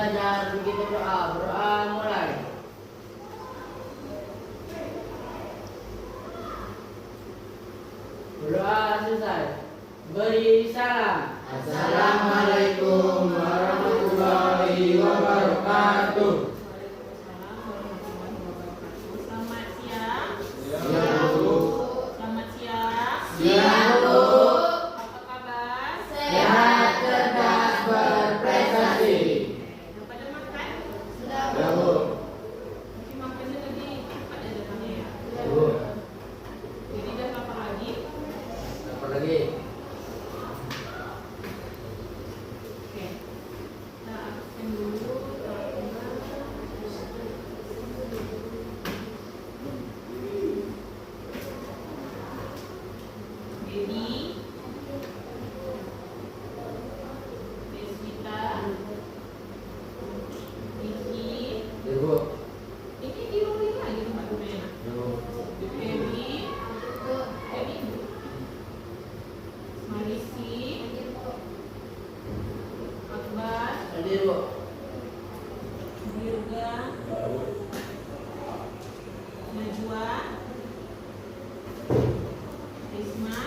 belajar begitu doa mulai. Doa selesai. Beri salam. Assalamualaikum warahmatullahi wabarakatuh. Selamat siang. Siang, Bu. Selamat siang. Siang, Bu. Apa kabar? Sehat, cerdas, berprestasi. Udah pada makan? Ya, Bu. Mungkin makannya tadi cepat aja makannya ya. Ya, Bu. Jadi udah lapar lagi. Apa lagi? Oke. Kita absen dulu. Baby, Deswita, Vicky. Ya, Bu. Ini di rumah ini lagi tempat duduknya. Ya, Bu. Baby, Baby, Marisi, Akbar, Hadir, Bu. Dirga, Najwa, Risma,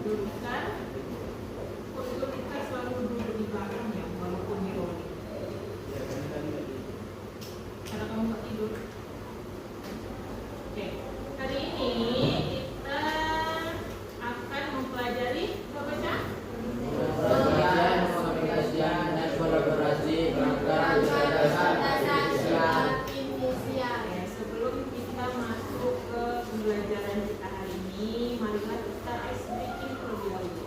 Dulkar. Kok Dulkar selalu duduk di belakang ya, walaupun di rolling. Karena kamu nggak tidur. Oke, hari ini kita akan mempelajari apa baca? Pengaplikasian dan kolaborasi perangkat kecerdasan artifisial. Ya, sebelum kita masuk ke pembelajaran kita hari ini, marilah kita ice breaking terlebih dahulu.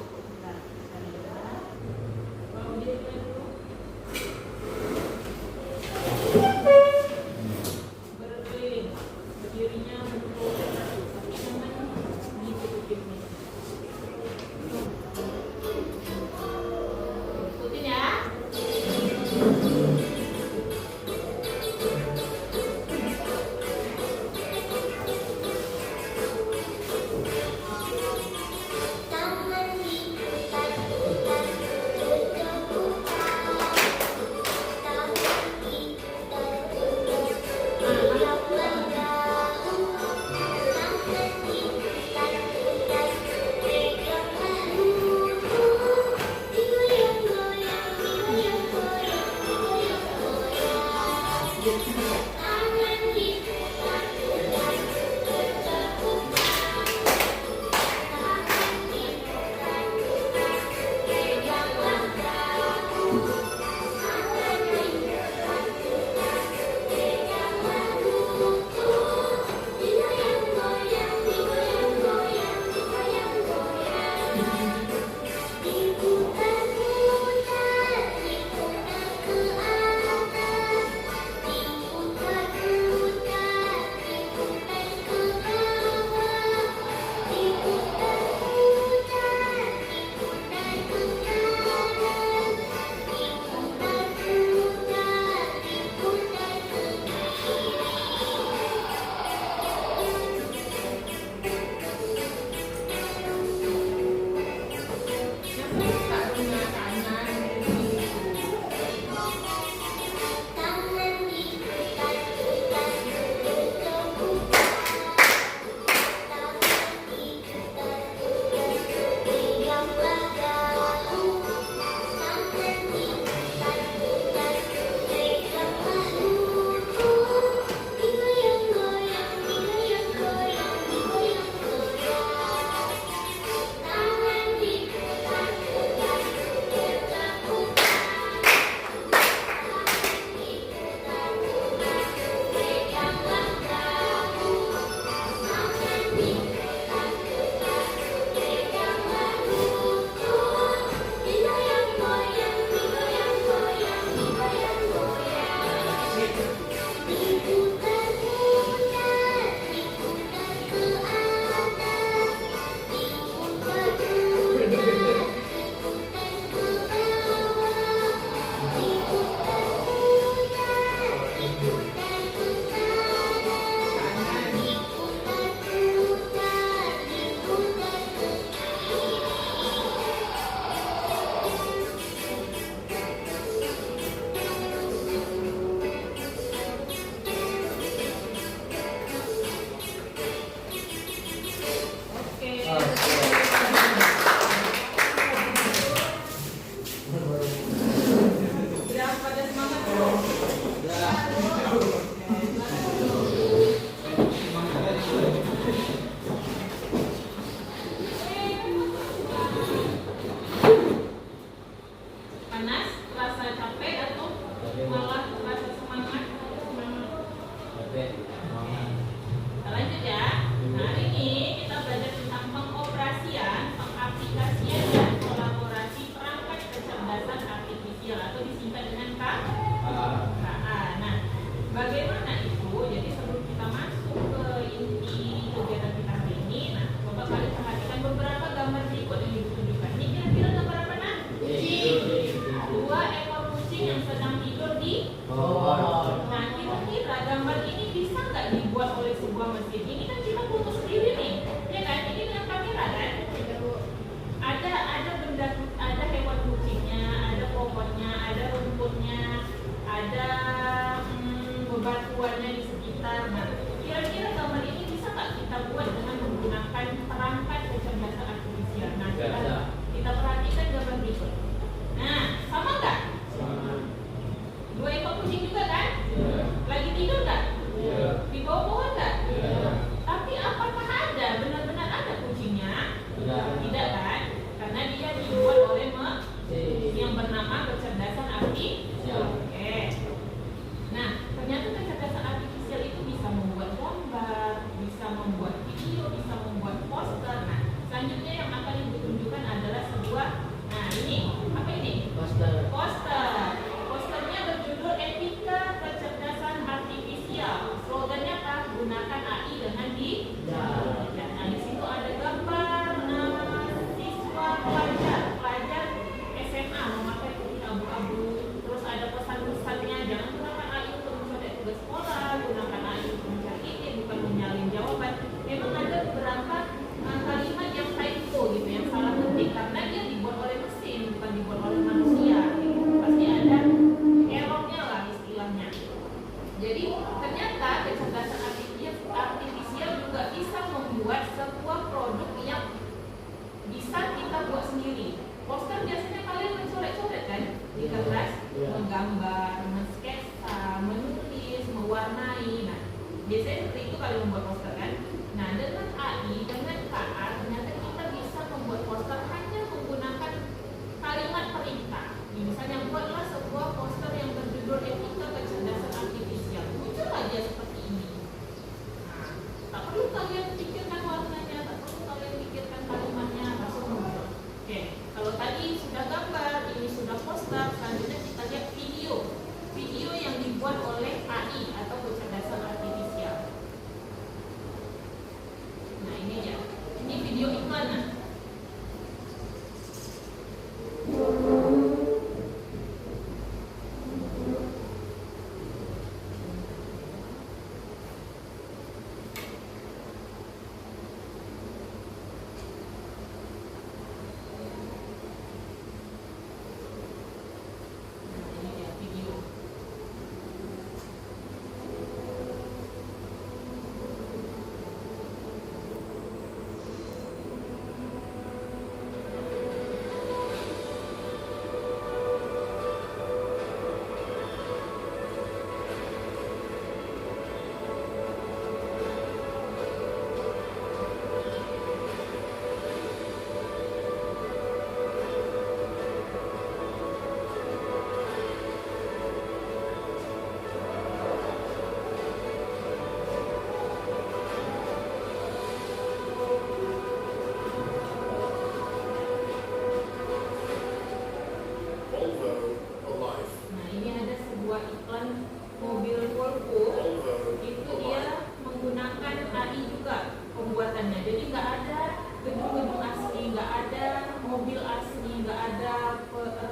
mobil asli, nggak ada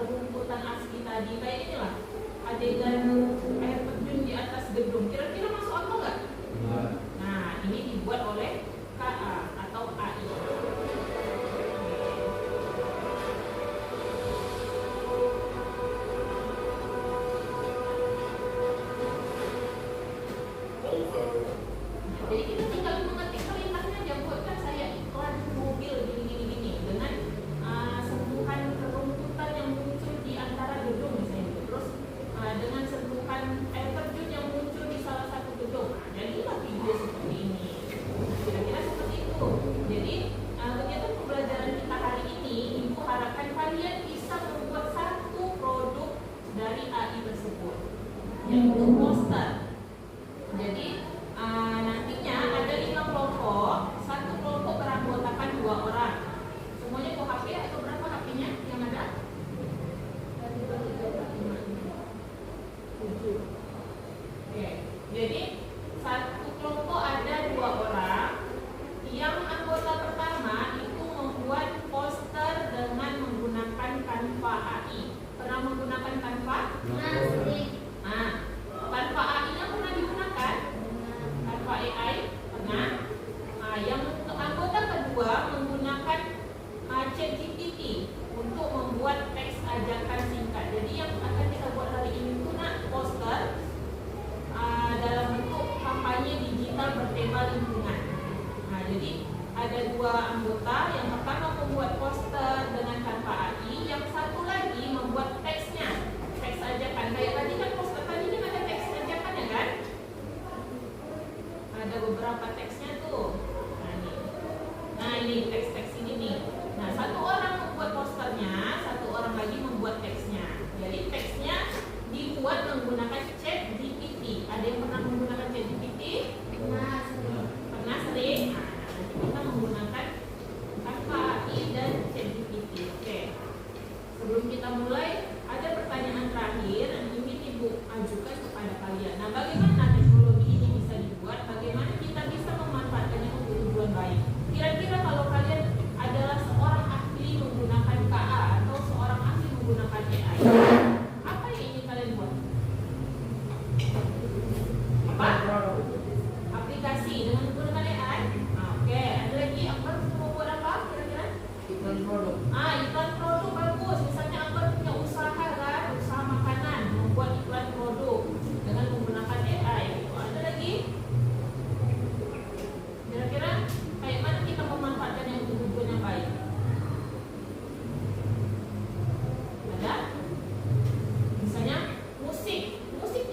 rumputan asli tadi, kayak inilah adegan air terjun di atas gedung. Kira-kira masuk apa nggak? Nah, ini dibuat oleh KA atau AI. Jadi kita tinggal mengetik perintahnya aja, buatkan saya iklan mobil gini dengan sentuhan kerumputan yang muncul di antara gedung misalnya. Terus dengan sentuhan air terjun yang muncul di salah satu gedung. Nah, jadilah video seperti ini. Kira-kira seperti itu. Jadi kegiatan pembelajaran kita hari ini, Ibu harapkan kalian bisa membuat satu produk dari AI tersebut, yaitu poster. Jadi nantinya ada 5 kelompok, satu kelompok beranggotakan 2 orang. Semuanya bawa HP atau berapa HP-nya yang ada? 7. Oke. Jadi satu kelompok ada 2 orang. Yang anggota pertama itu membuat poster dengan menggunakan Canva AI. Pernah menggunakan Canva? Nah, Canva AI-nya pernah digunakan? Canva AI pernah. Nah, yang anggota kedua menggunakan ChatGPT untuk membuat teks ajakan singkat. Jadi yang akan kita buat hari ini itu poster dalam bentuk kampanye digital bertema lingkungan. Nah, jadi ada 2 anggota. Yang pertama membuat poster dengan Canva AI, yang satu lagi membuat teksnya, teks ajakan. Kayak tadi kan poster tadi kan ada teks ajakannya kan? Ada beberapa teksnya tuh. Nah ini teks-teks ini nih. Nah, satu orang membuat posternya, satu orang lagi membuat teksnya. Jadi teksnya dibuat menggunakan ChatGPT. Ada yang pernah menggunakan ChatGPT? Pernah sering. Nah, nanti kita menggunakan Canva AI dan ChatGPT. Oke. Sebelum kita mulai, ada pertanyaan terakhir yang ingin Ibu ajukan kepada kalian. Nah, bagaimana teknologi ini bisa dibuat? Bagaimana kita bisa memanfaatkannya untuk tujuan baik? Kira-kira kalau kalian adalah seorang ahli menggunakan KA atau seorang ahli menggunakan AI, apa yang ingin kalian buat? Apa? Aplikasi dengan menggunakan AI? Nah, oke. Ada lagi Akbar mau buat apa kira-kira? Iklan produk. Iklan produk bagus. Misalnya Akbar punya usaha kan, usaha makanan, membuat iklan produk dengan menggunakan AI. Ada lagi? Kira-kira kayak mana kita memanfaatkannya untuk tujuan yang baik? Ada? Misalnya musik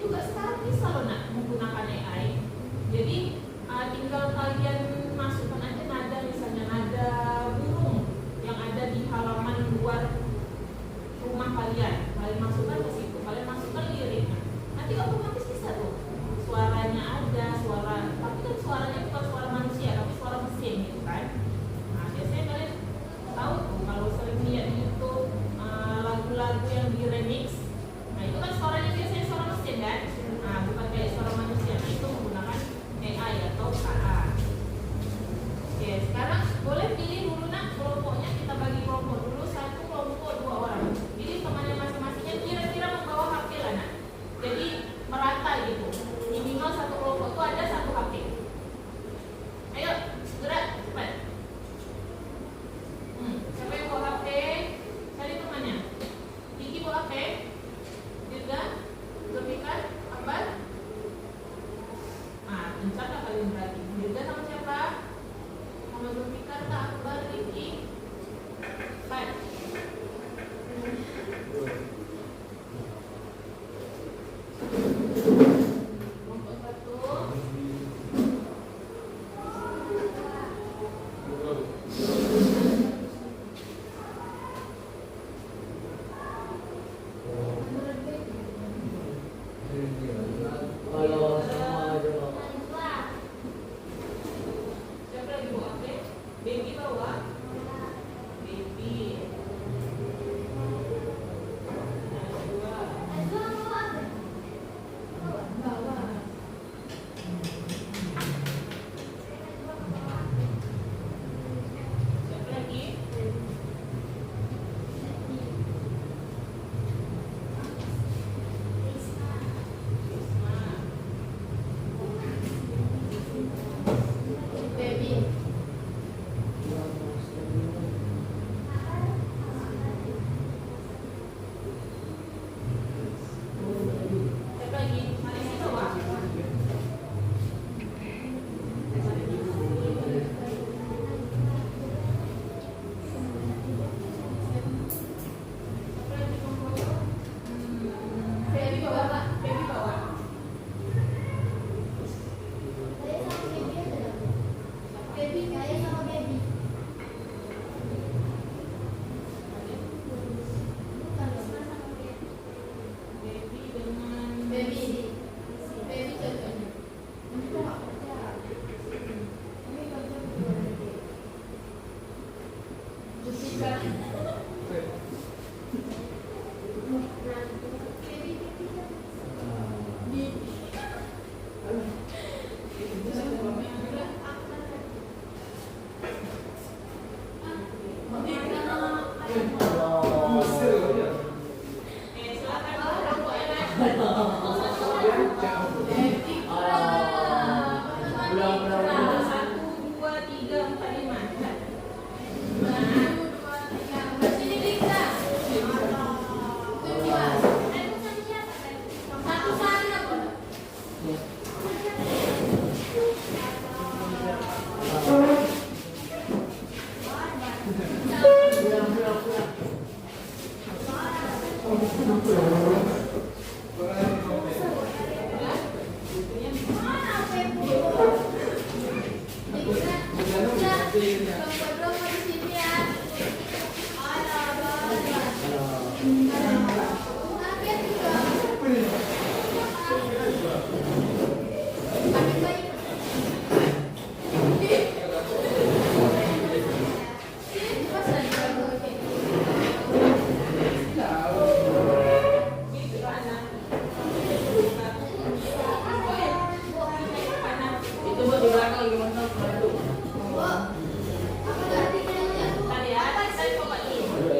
juga sekarang bisa loh nak menggunakan AI. Jadi tinggal kalian masukkan aja nada, misalnya nada burung yang ada di halaman luar rumah kalian. Kalian masukkan ke situ, kalian masukkan liriknya. Nanti otomatis bisa tuh. Suaranya ada, tapi kan suaranya bukan suara manusia, tapi suara mesin gitu kan. Nah, biasanya kalian tahu tuh kalau sering lihat di YouTube lagu-lagu yang di remix. Nah, itu kan suaranya biasanya suara mesin kan. Nah, bukan kayak suara manusia. Nah, itu menggunakan AI atau KA. Oke, sekarang boleh pilih dulu nak kelompoknya. Kita bagi kelompok dulu, satu kelompok 2 orang. Pilih temannya masing-masingnya, kira-kira membawa HP lah nak. Jadi Silakan kelompok Nah, 1, 2, 3, 4, 5. Itu Bu di belakang gimana? Aduh. Tadi ya, saya coba dulu.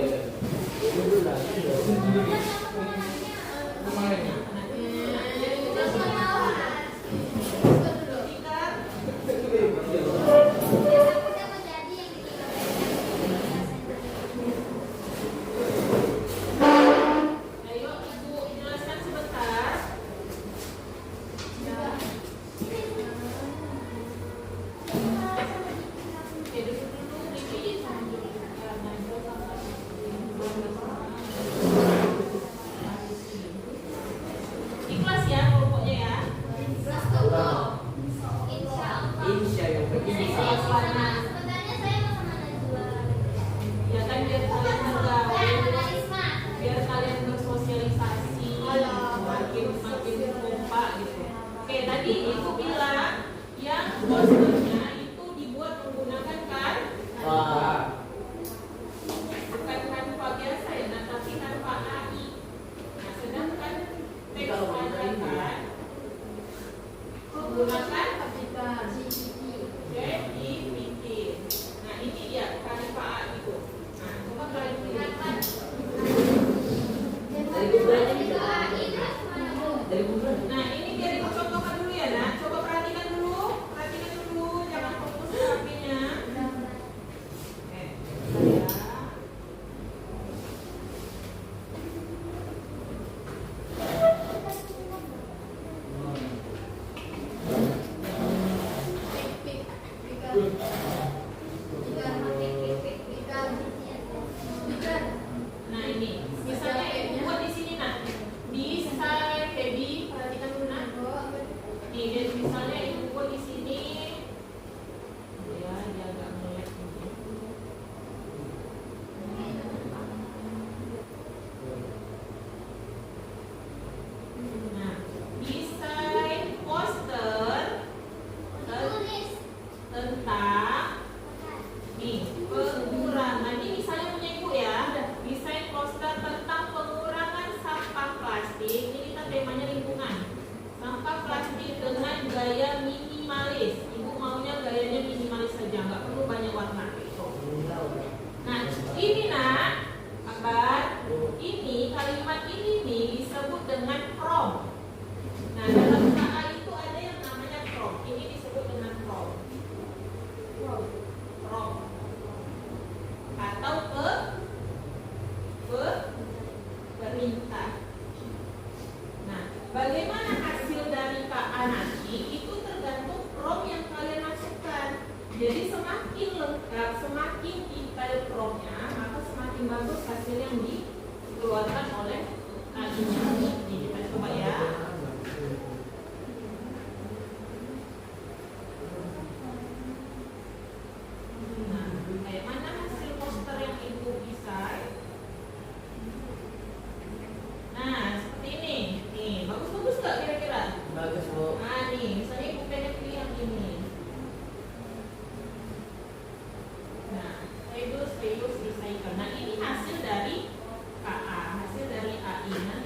Ayo Ibu jelaskan sebentar. Oke, duduk dulu. Dikit. Ikhlas ya kelompoknya ya. Insya yang penting Ya kan biar kalian bergaul, biar kalian bersosialisasi, makin kompak gitu. Oke, tadi Ibu bilang yang posternya itu dibuat menggunakan bukan kanva biasa ya, nah, tapi kanva AI. Nah, sedangkan teks ajakan menggunakan GPT. Nah, ini dia kanva AI itu. Nah, coba kalian gunakan. Nah, ini biar Ibu contohkan dulu ya, Nak. Coba perhatikan dulu, jangan fokus ke HP-nya. Oke, ya. Nah, ini misalnya Ibu buat di sini, Nak. Desain baby, perhatikan dulu, Nak. Nih, jadi misalnya Ibu buat di sini. Ya, dia agak melek ini. Nah, desain poster tentang nih pengurangan. Ini misalnya punya Ibu ya, desain poster tentang pengurangan sampah plastik. Ini kita temanya lingkungan. Sampah plastik dengan gaya minimalis. Ibu maunya gayanya minimalis saja, nggak perlu banyak warna. Nah, ini Nak, kabar. Ini kalimat ini nih disebut dengan prompt. Nah, dalam KA itu ada yang namanya prompt. Ini disebut dengan prompt. Prompt. Atau perintah. Nah, bagaimana hasil dari KA nanti itu tergantung prompt yang kalian masukkan. Jadi semakin lengkap, semakin detail promptnya, maka semakin bagus hasil yang dikeluarkan oleh AI-nya. Nih, kita coba ya. Nah, kayak mana hasil poster yang Ibu desain? Nah, seperti ini. Nih, bagus-bagus nggak kira-kira? bagus Bu. Nah, nih, misalnya Ibu pengen pilih yang ini. Nah, serius desain. Nah, ini hasil dari KA, hasil dari AI. Nah,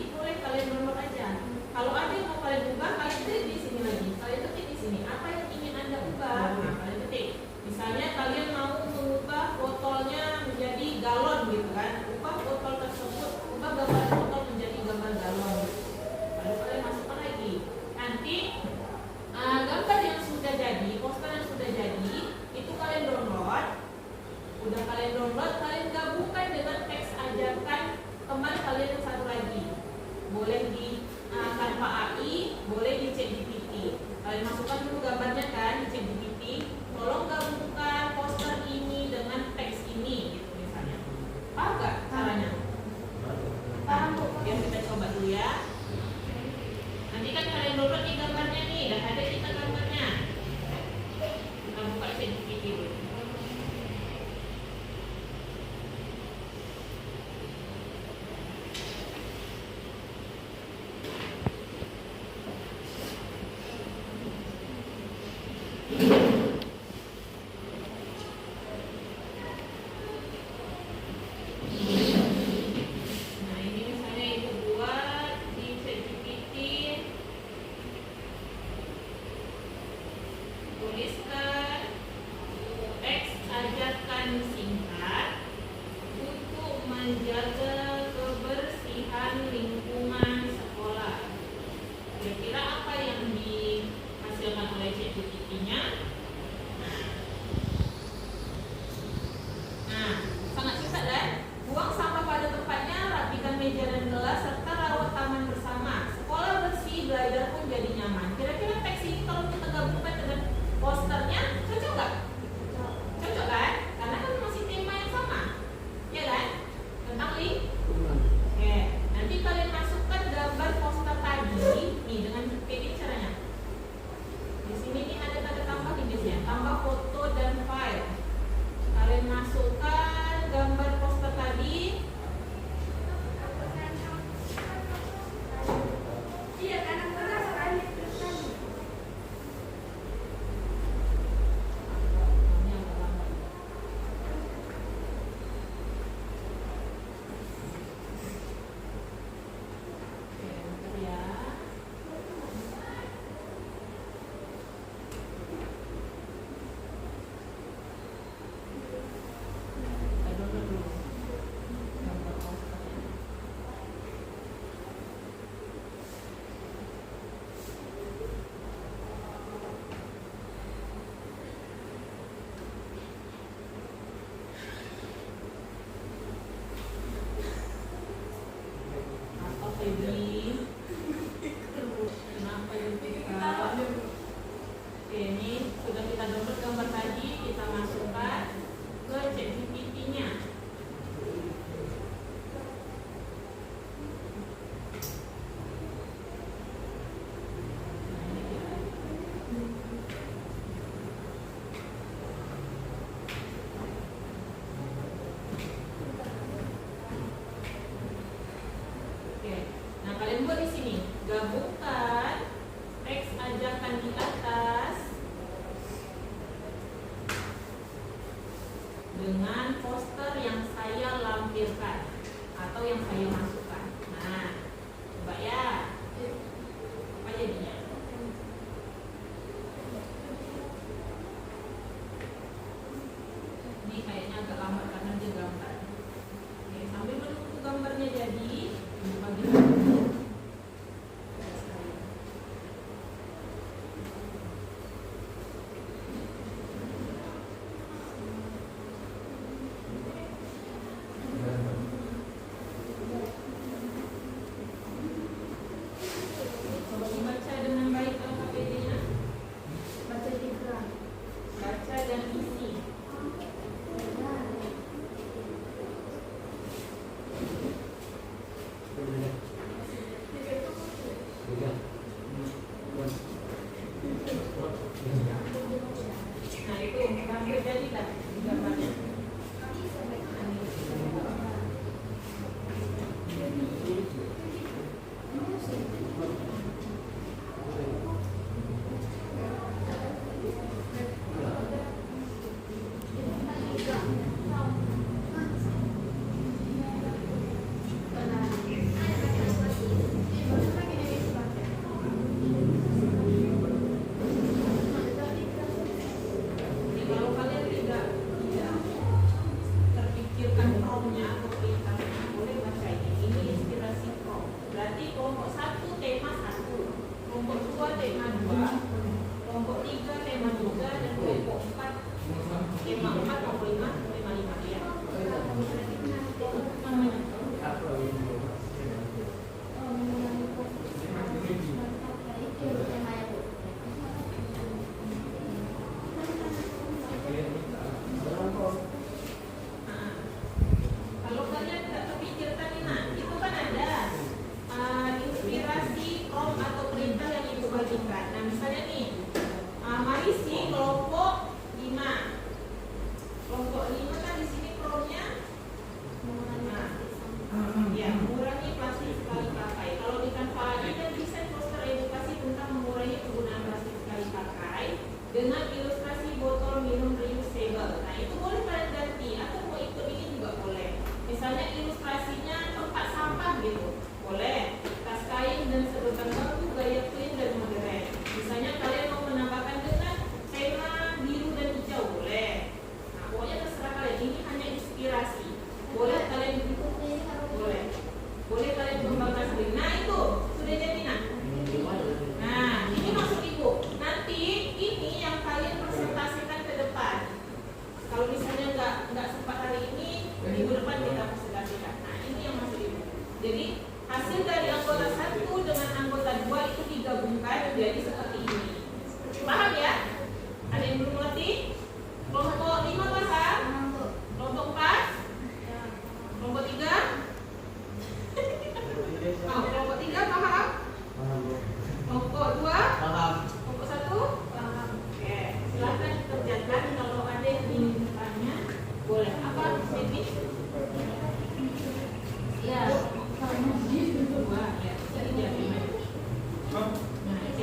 atau yang saya masukkan. Nah, coba ya. Apa jadinya? Ini kayaknya agak lambat karena dia gambar. Oke, sambil menunggu gambarnya jadi, bagi coba dibaca dengan baik KPD-nya. Baca dan isi. Nah itu hampir jadi kan gambarnya. Jadi kalau kalian tidak terpikirkan promnya atau perintahnya, boleh baca ini. Ini inspirasi prom. Berarti kelompok 1 tema 1, kelompok 2 tema 2, kelompok 3 tema 3, dan kelompok 4 tema 4, kelompok 5 tema 5 ya. Nah, kalau kalian tidak terpikirkan ini, nah itu kan ada inspirasi prom atau perintah yang ibu bagikan. Nah misalnya nih, mari sih kelompok 5. Kelompok 5 kan di sini promnya, ya mengurangi plastik sekali pakai. Kalau di Canva ini kan desain poster edukasi tentang mengurangi penggunaan plastik sekali pakai dengan ilustrasi botol minum reusable. Nah itu boleh kalian ganti atau mau ikut ini juga boleh. Misalnya ilustrasinya tempat sampah gitu, boleh. Tas kain dan sedotan bambu gaya clean dan modern. Misalnya kalian mau menambahkan dengan tema biru dan hijau, boleh. Nah pokoknya terserah kalian. Ini hanya inspirasi. Boleh kalian boleh kalian kembangkan sendiri. Nah itu sudah jadi nah. Nah ini maksud ibu. Nanti ini yang kalian presentasikan ke depan. Kalau misalnya nggak sempat hari ini, minggu depan kita presentasikan. Nah ini yang maksud ibu. Jadi hasil dari anggota 1 dengan anggota 2 itu digabungkan menjadi seperti ini. Paham ya? Ada yang belum ngerti? Kelompok 5 paham? Kelompok 4? Kelompok 3? Kelompok 3 paham? Kelompok 2? Kelompok 1? Paham. Oke, silakan kerjakan. Kalau ada yang ingin bertanya, boleh. Apa, Siti? Ya, dua ya, bisa dijadikan. Nah, ini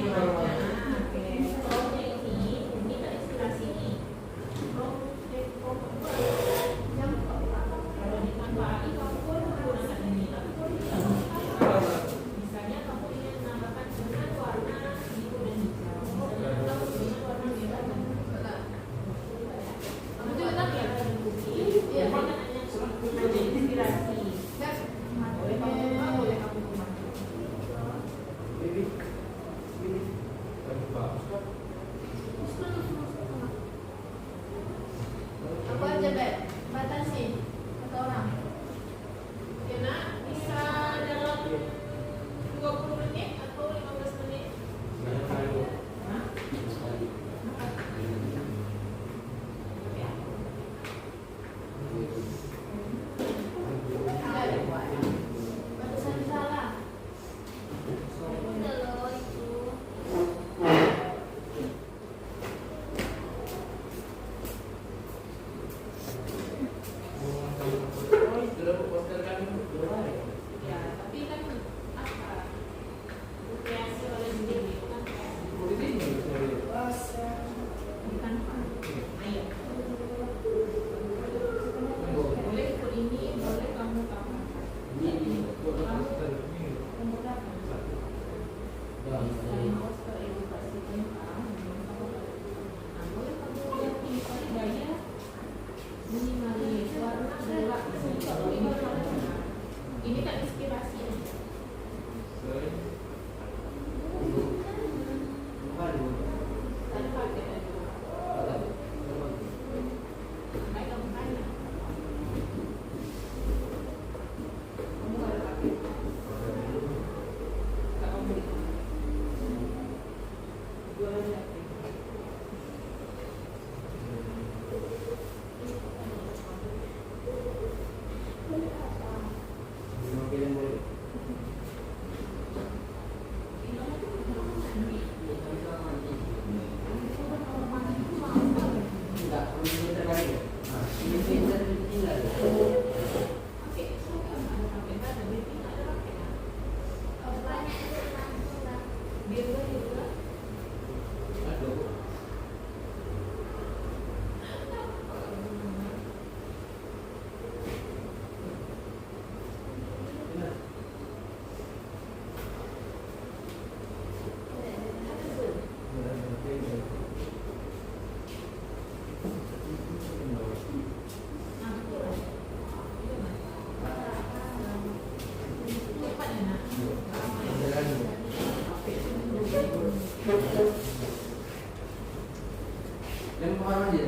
Yang paham aja.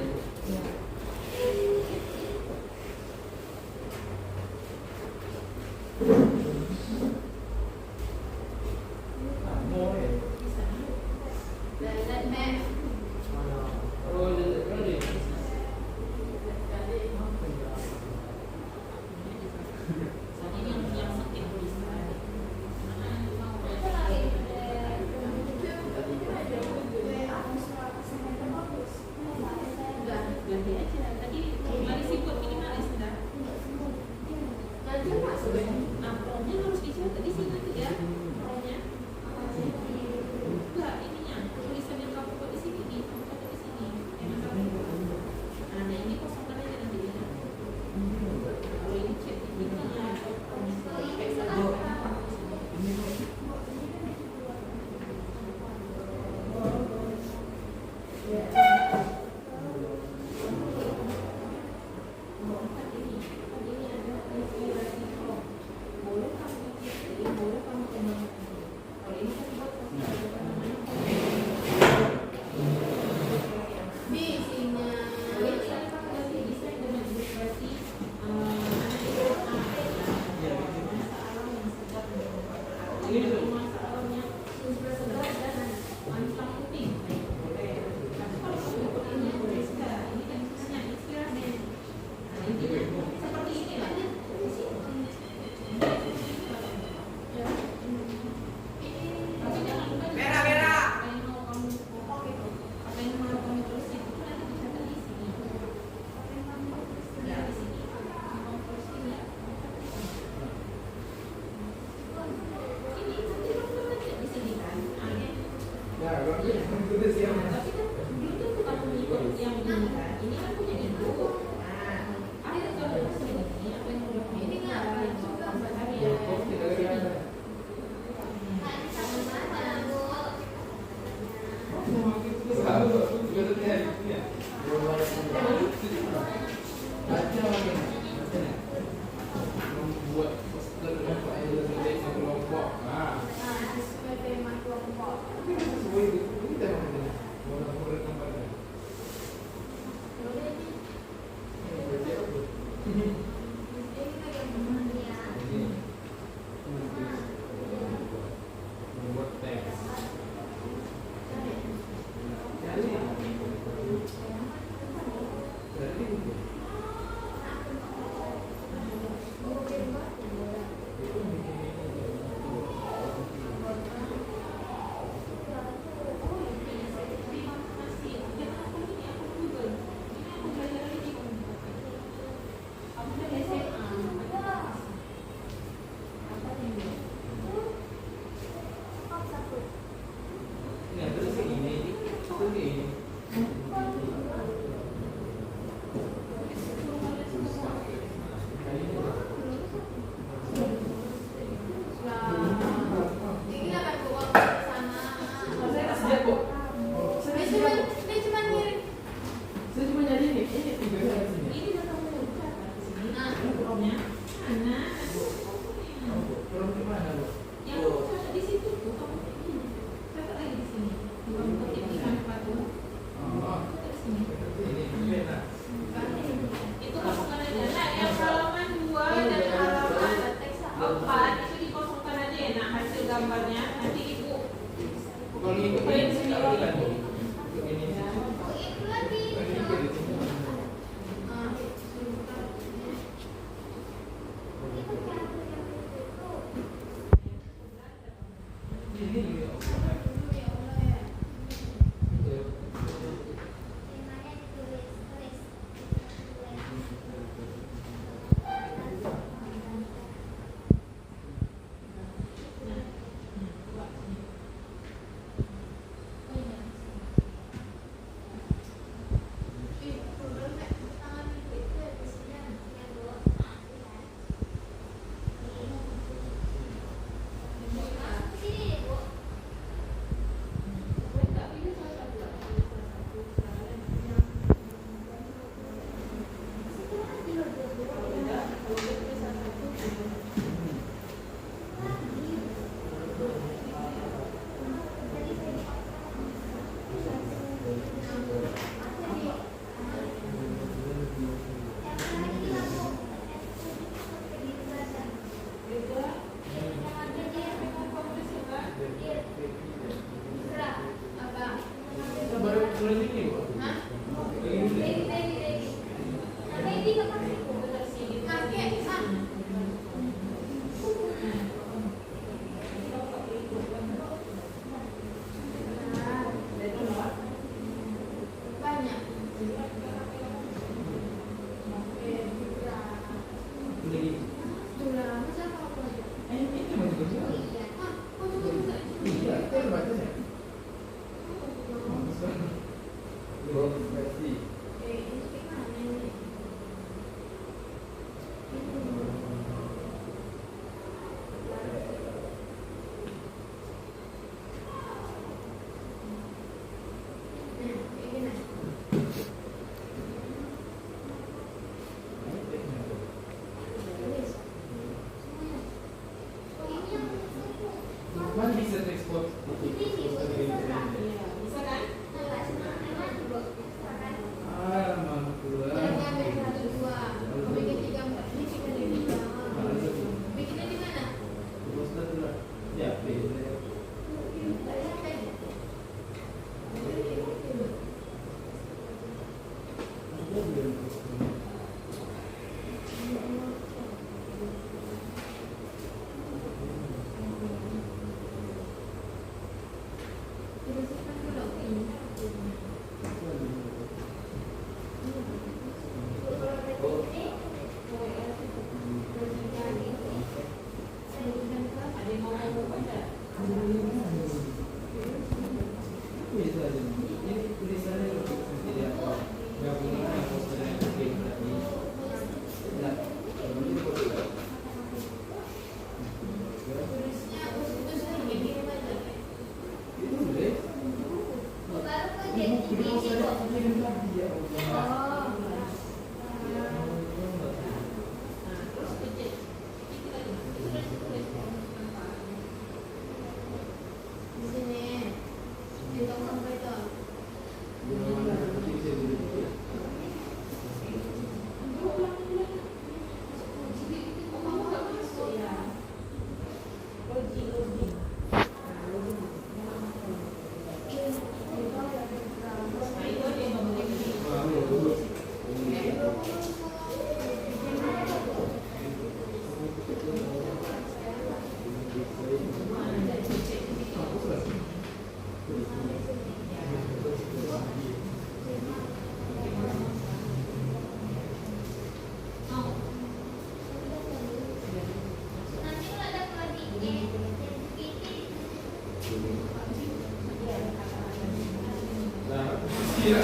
Jadi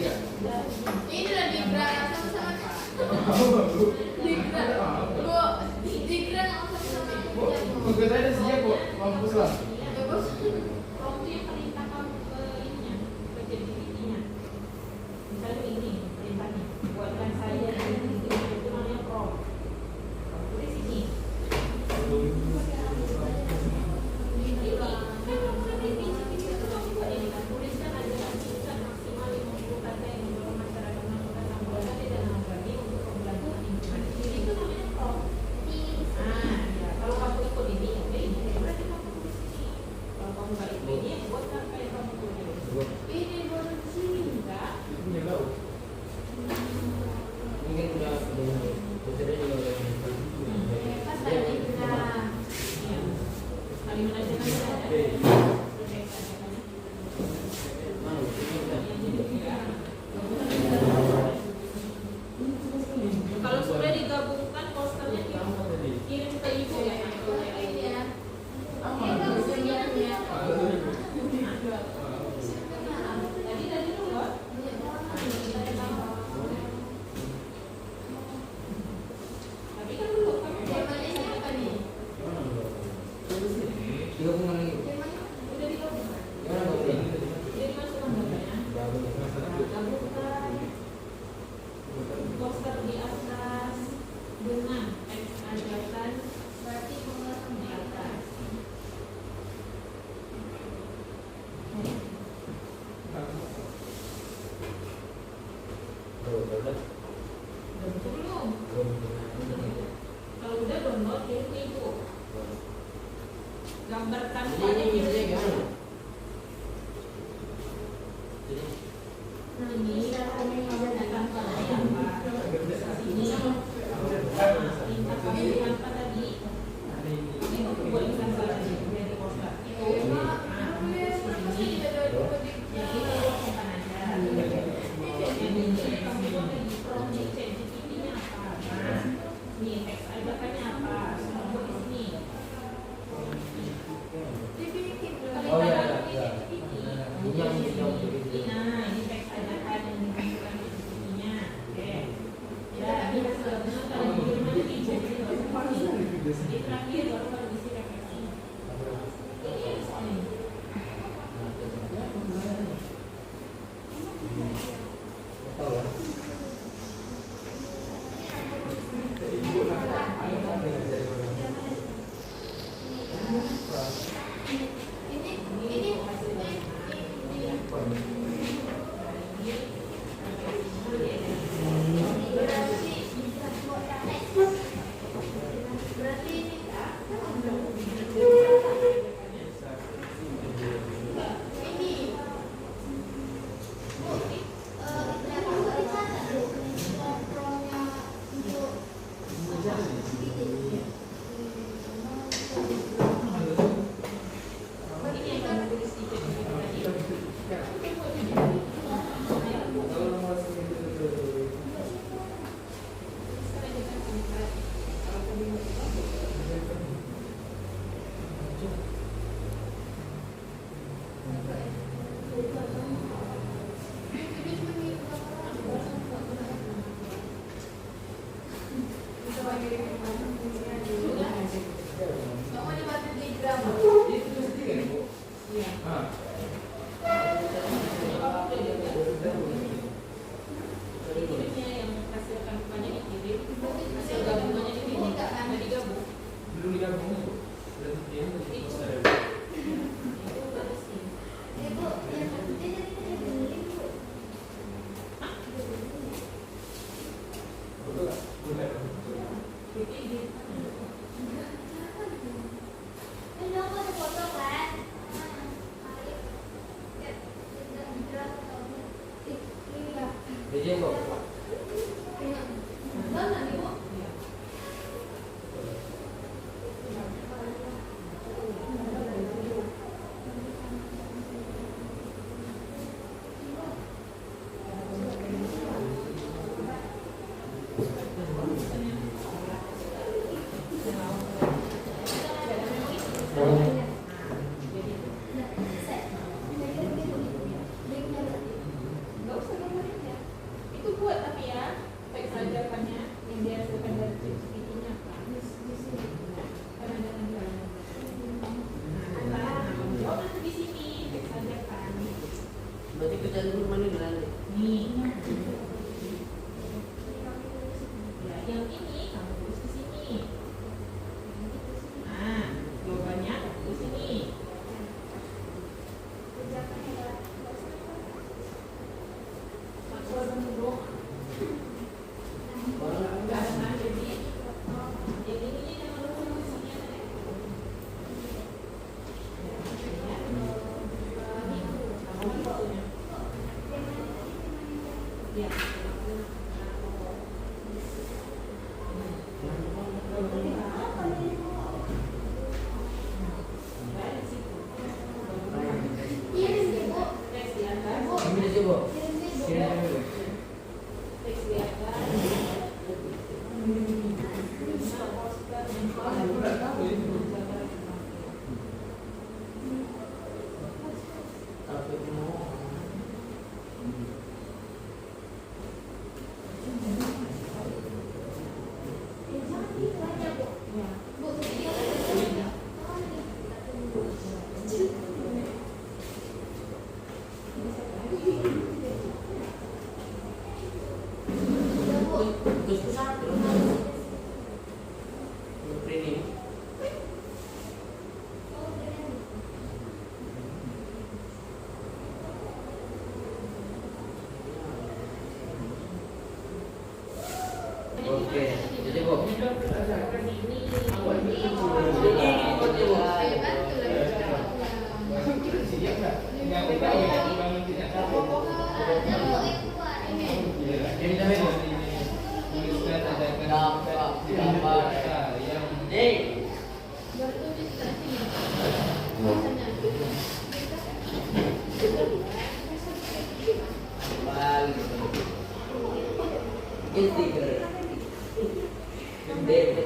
enggak? Ini lah digerak sama-sama. Digerak. Bu, digerak sama-sama. Bukan saya siap kok, mampus lah. Bagus. Prom itu yang perintah kamu ke ininya, ke ChatGPT-nya. Misalnya ini perintahnya, buatkan saya ini, itu namanya prom. Tulis ini. Tuliskan aja tulisan maksimal 50 kata yang mendorong masyarakat melakukan sambutan dan mengabdi untuk pembelajaran lingkungan. Jadi itu namanya prom. Ya. Kalau kamu ikut ini, oke, ini berarti kamu tulis ini. Kalau kamu nggak ikut ini, buat apa yang kamu tulis? Ini berarti enggak. Punya kau. Mungkin udah juga udah. Pas lagi gerak. Iya. Kalimat aja kan ada. Kalau sudah digabungkan posternya kirim ke ibu ya. Ini ya. Tadi dulu. Tapi kan belum kan. Temanya siapa nih? Tiga bunga lagi. Temanya Udah digabungkan. Gimana kau bilang? Jadi masukkan gambarnya. Gabungkan poster di atas dengan teks ajakan berarti pengeluaran di atas. Belum. Kalau udah download kirim ke ibu. Gambarkan Jadi saja ini isinya kirim. gimana? Jadi Ini menggunakan apa? Ini perintah kamu apa tadi? Ini untuk buatkan saja dari poster itu. Jadi kalau simpan aja. Ini kamu lagi prompt di ChatGPT-nya apa? Nah, nih teks ajakannya apa? Semua buat di sini. dibikin dulu. Kalau Oh, kita iya, taruh di iya. ChatGPT, Yang begitu. nah, ini teks ajakan yang dimasukkan di ChatGPT-nya. Oke. Ya, ini hasil gabungan kalau kirim aja di ibu. Di terakhir baru pada isi refleksi. Ini soalnya. tahu ya? Berarti ini Ini yang kamu tulis di ChatGPT tadi. kamu dibantu di gram. Iya. Ah. Kirimnya yang hasil kampanye dikirim, hasil gabungannya dikirim, nggak digabung. Belum digabung itu. Berarti dia Itu poster. itu bagus sih. Ibu, yang penting jadi kita beli, Bu. Betul nggak? Benar. Jadi gitu. Ini aku ada foto kan? Jadi kok. Mana nih, Bu? Iya.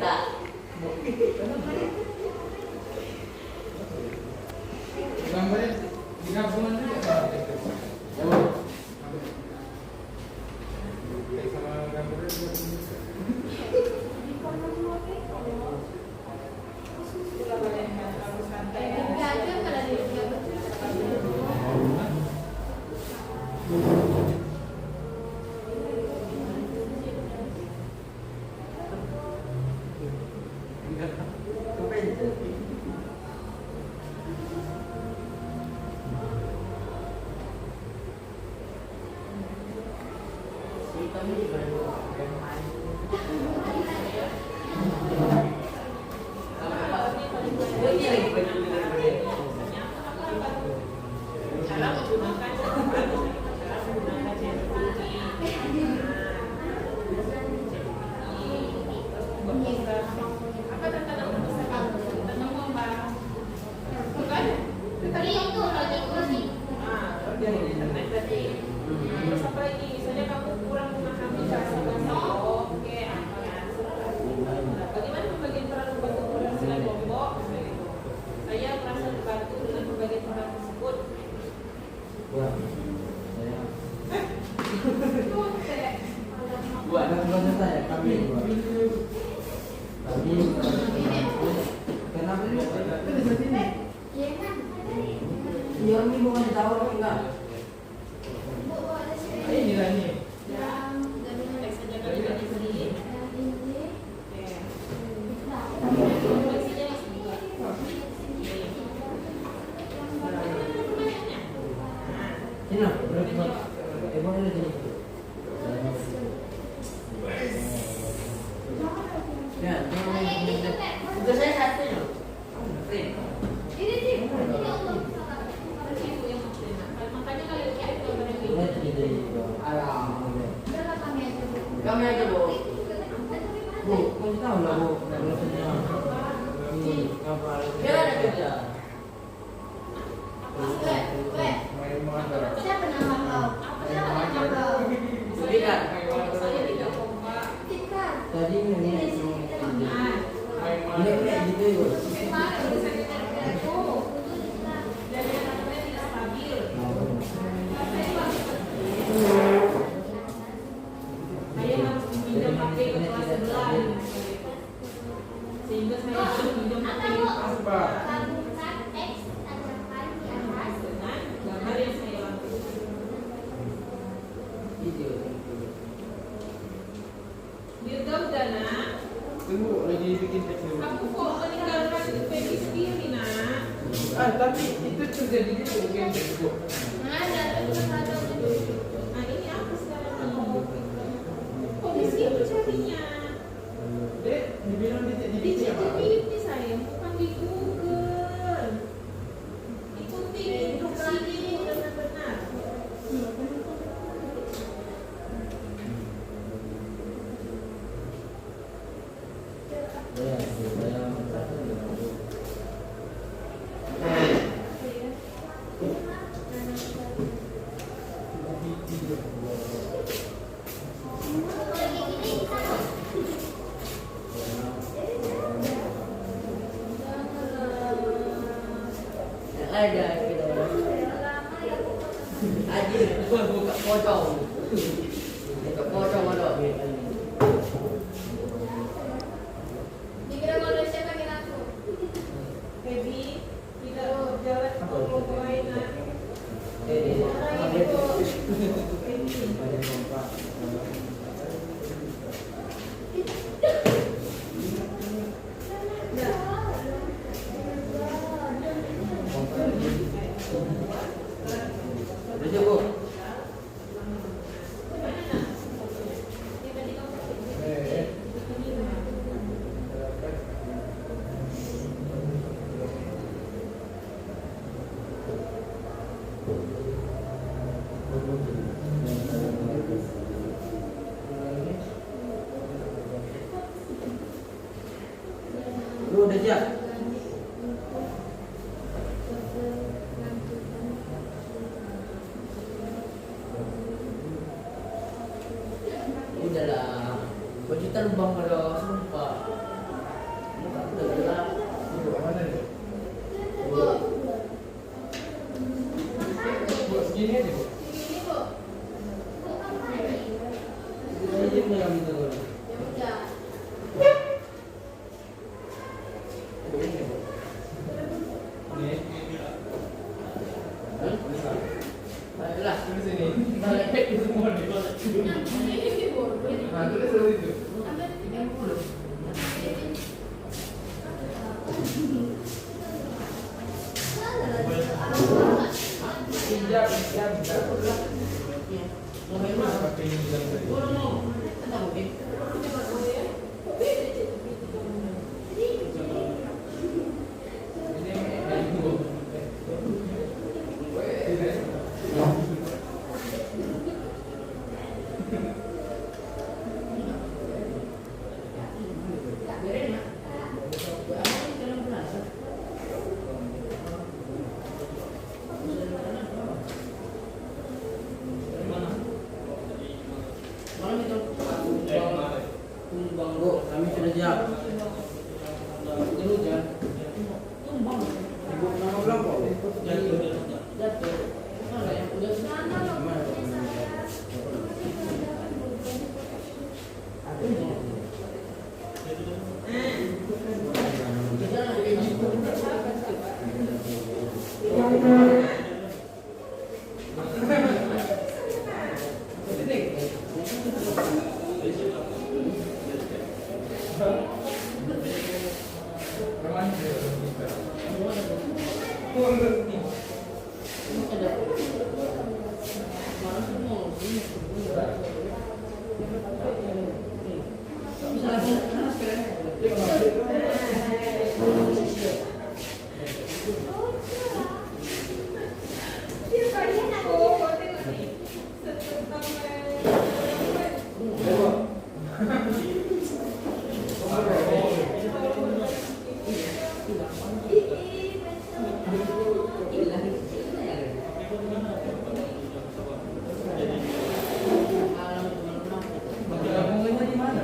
Beta. Gambarnya digabungan juga sama tekstur. Teks sama gambarnya digabungan juga. Kita boleh terlalu santai ya. Belajar kalau dia Cara menggunakan apa tentang perpustakaan? Tentang membahas, bukan? Tadi itu lagi kursi. Dari internet tadi. Terus apa lagi? Misalnya kamu kurang memahami bahasa oke, apa ya? Bagaimana pembagian peran membantu keberhasilan kelompok? Saya merasa terbantu dengan pembagian peran tersebut. Wah, saya Buat. bukan saya kami. Kami kenapa ini? Itu di sini. Iya kan? Iya, ini bukan tahu enggak. Ini lah ini. Teks saja kali ini sendiri. Ini lah. Emang ini sini. Ya, itu saya satu loh. Print. Ini sih, ini untuk Ibu yang maksudnya. Makanya kalau kirim gambar yang Ini ini. jadi Alam. udah kami aja bu. Kami aja, Bu. Bu, kau tahu lah bu, biasanya ini kapal. Dia ada kerja. Main motor. Siapa nama kau? Siapa nama kau? Berikan. Saya tidak kompak. Tika. Tadi ini Nah, ini gitu ya. kemarin bisa kita itu dan yang namanya tidak stabil. Saya harus meminjam HP ke kelas sebelah sehingga saya harus meminjam HP ke kelas sebelah Lakukan X tanjakan di atas. dengan gambar yang saya lakukan. Video. Dirgaudana, Tunggu lagi bikin teks dulu. kamu kok meninggalkan Feby sendiri nak? Tapi itu terjadi di game teks bu. Nah, ada satu. Nah ini apa sekarang nih? Kok di sini carinya? Dek, dibilang di Di ChatGPT sayang, bukan di Google. Ikuti instruksinya benar-benar. Ada kita. Aji, buka pocong. Buka pocong ada. Dikira kalau siapa kira aku? Feby tidak berjalan ke kelompok lain nak. Ada Feby. kompak. Udah Bu. Lu udah siap? Udahlah. Kau cerita lubang kalau sumpah. Baiklah, tulis ini. Balik itu semua di mana? Nah, tulis itu. Kami sudah siap. Dulu jangan. Ibu nama berapa? Jatuh. Mana yang udah gimana?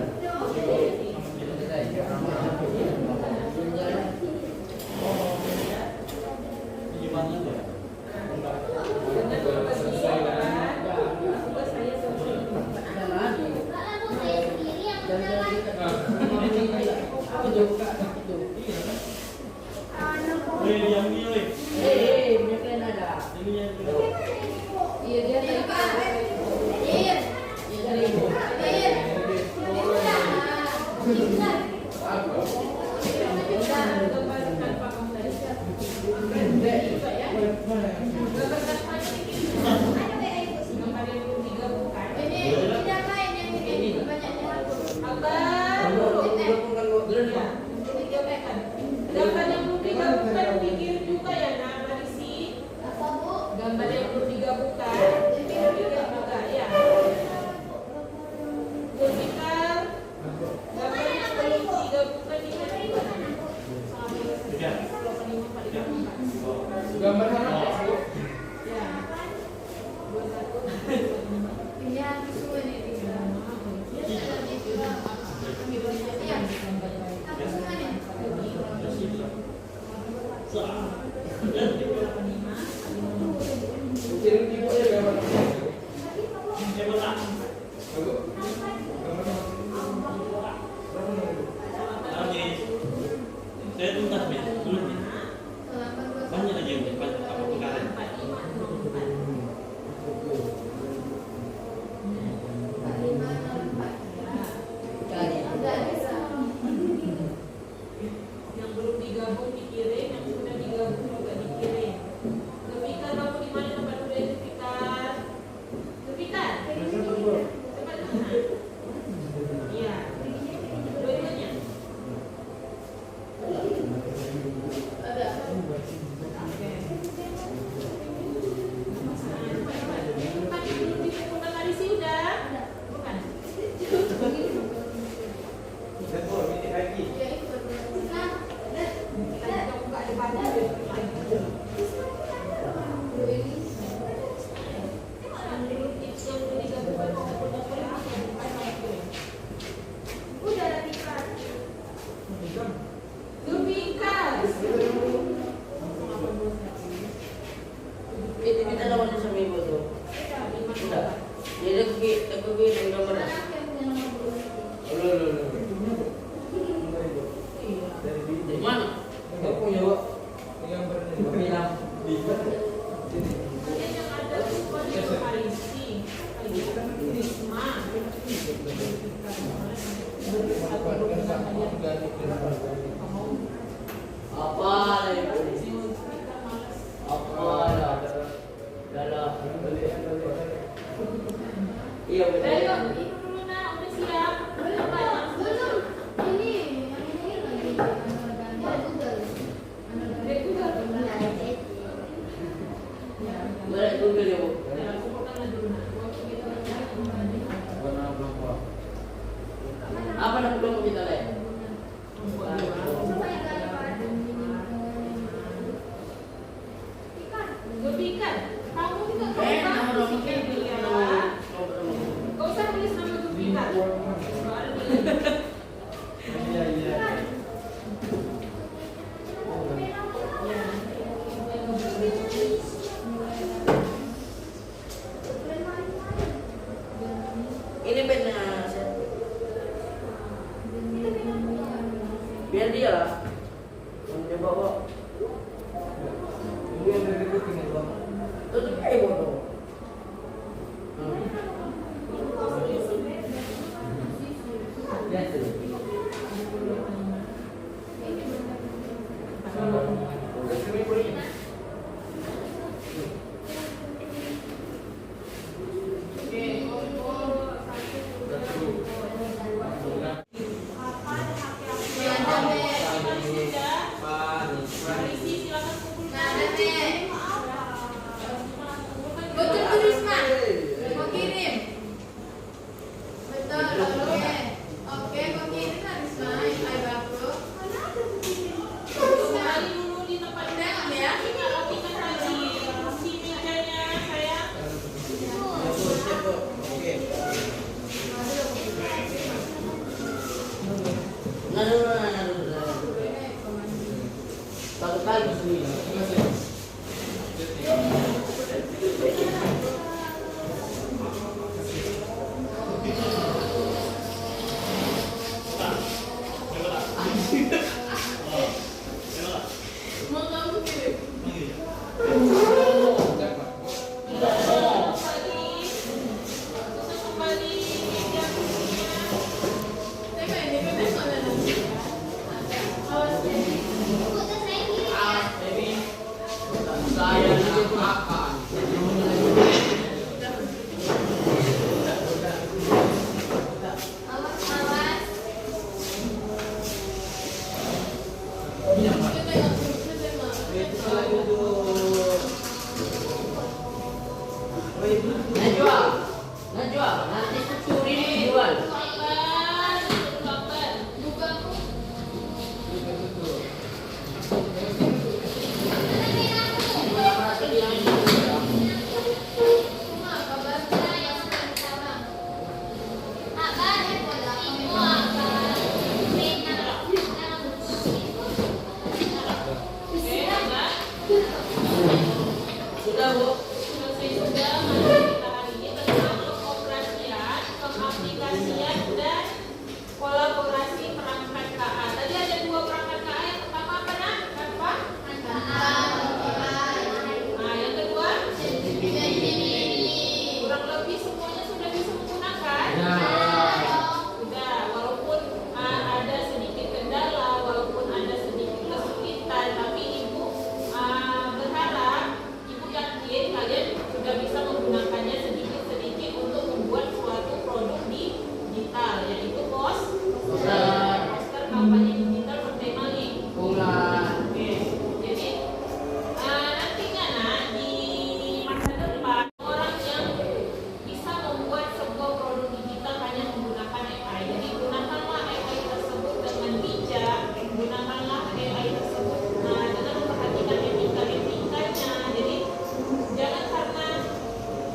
Dari mana? Boleh Google ya, Bu. Apa nama kelompok kita, Le? Grup ikan. Kamu juga kau bagus ikan ya. Kau usah tulis nama grup ikan. Iya, iya. Ini benar. Biar dia lah. Dia bawa. Dia lebih penting bawa. Tutup kayak bodoh. Biasa. Betul tuh Risma. Mau kirim. Betul. Oke, mau kirim lah Risma. Hai Bapak. Kembali dulu di tempat Jangan ya. ini rapikan lagi si mejanya sayang. Oke. Lalu. Satu kali sendiri. Mau kamu kirim. Kembali yang Tengok ini kan mana nanti. Awas deh. Saya akan. Najwa, nanti curi dijual. Sudah, Bu. selesai sudah materi kita hari ini tentang pengoperasian, pengaplikasian dan kolaborasi perangkat KA. Tadi ada dua perangkat KA. Yang pertama apa nak? Apa? Nah, yang kedua kurang lebih semuanya sudah bisa menggunakan. Sudah, walaupun ada sedikit kendala, walaupun ada sedikit kesulitan, tapi ibu berharap, ibu yakin kalian sudah bisa menggunakannya sedikit-sedikit untuk membuat suatu produk digital, yaitu poster kampanye digital bertema link. Oke, jadi nantinya nak di masa depan orang yang bisa membuat sebuah produk digital hanya menggunakan AI. Jadi gunakanlah AI tersebut dengan bijak, gunakanlah AI tersebut dengan memperhatikan etika-etikanya. Jadi jangan karena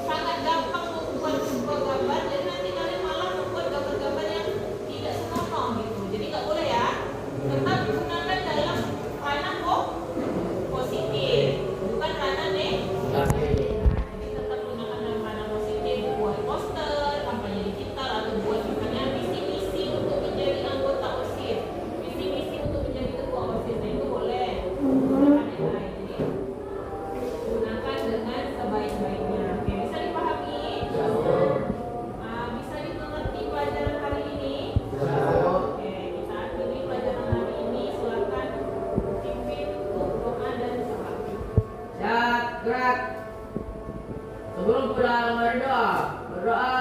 sangat gampang membuat sebuah gambar, jadi nanti kalian malah membuat gambar-gambar yang tidak senonoh gitu. Jadi nggak boleh ya. Tetap gunakan dalam ranah positif, bukan ranah negatif. Jadi tetap gunakan dalam ranah positif, buat poster, kampanye digital, atau buat misalnya visi-misi untuk menjadi anggota OSIS, visi-misi untuk menjadi ketua OSIS, nah itu boleh. Jadi gunakan dengan sebaik-baiknya. Oke, bisa dipahami? Bisa dimengerti pelajaran hari ini? Oke, kita akhiri pelajaran hari ini. Silakan pimpin untuk doa dan salam. Siap, gerak. Sebelum pulang berdoa.